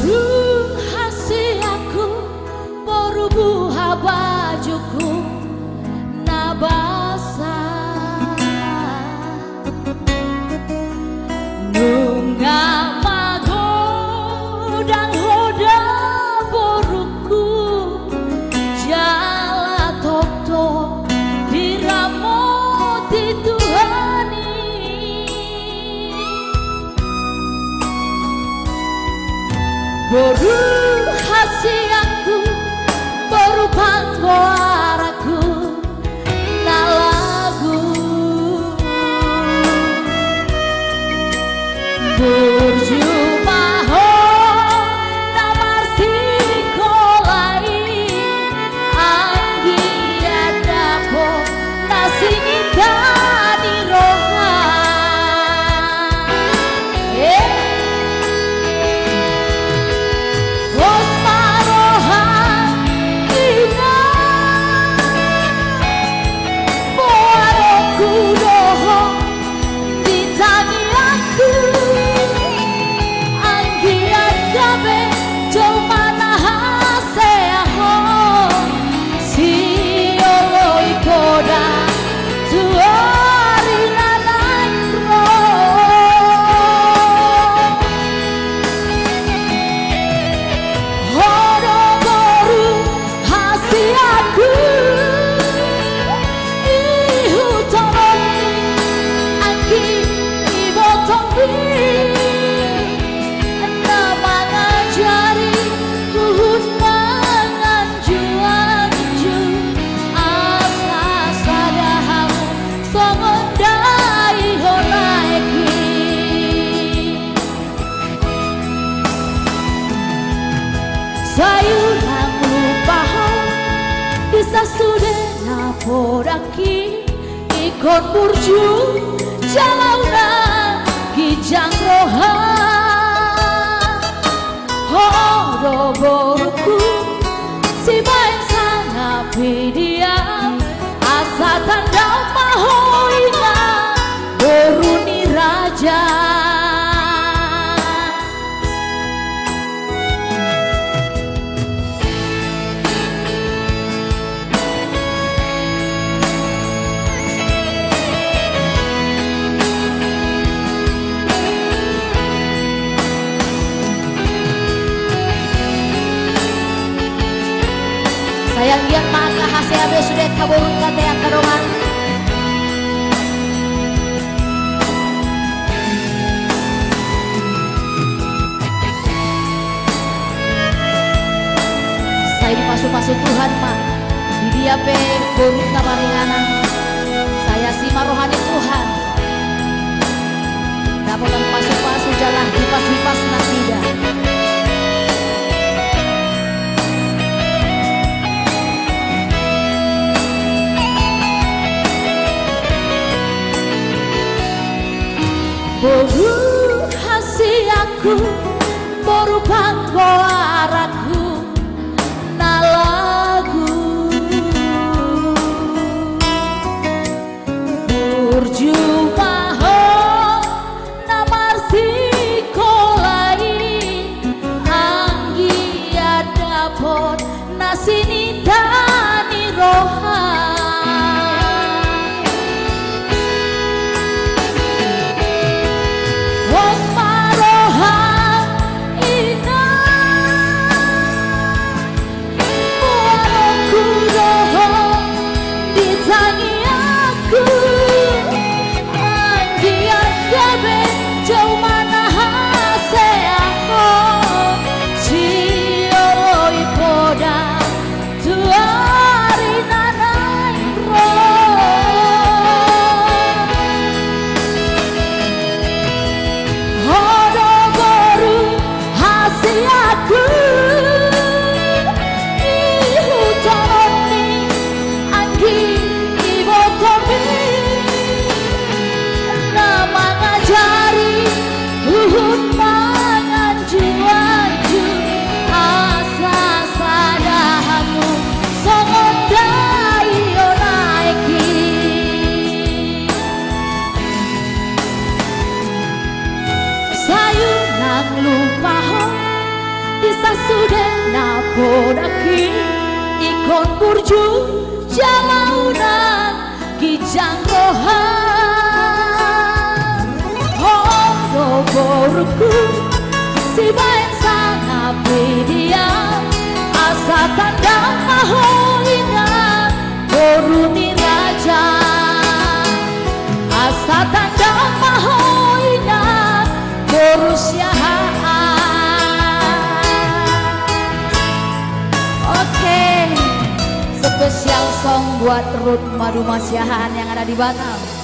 Boru hasiaku, boru buha bajuku nabasa nunga magodang hoda boruku jala tok-tok diramoti Tuhani boru hasiaku boru panggoaraku na lagu berjumaho na marsikolai anggi adapo na singitani roha sayuranmu paham bisa sudah napodaki ikon burju jalauna kijang roha horo boruku si baik sana pedia asa tanda mahoina boruni raja sayang lihat maka HCAB sudah kaburun kata yang kadongan saya dipasuh-pasuh Tuhan mak di dia pe burun kamaringanan saya sima rohani Tuhan dapat pasuh-pasuh jalan hipas-hipas nasida boru hasiaku boru panggoaraku na lagu berjumaho na marsikolai anggi adapot na sinitani roha jalaunan kijang rohan hondo boruku si baik sangat dia asa tanda mahoina boruni raja asa tanda mahoina borusya. Oke, spesial song buat Ruth Madu Masyahan yang ada di Batam.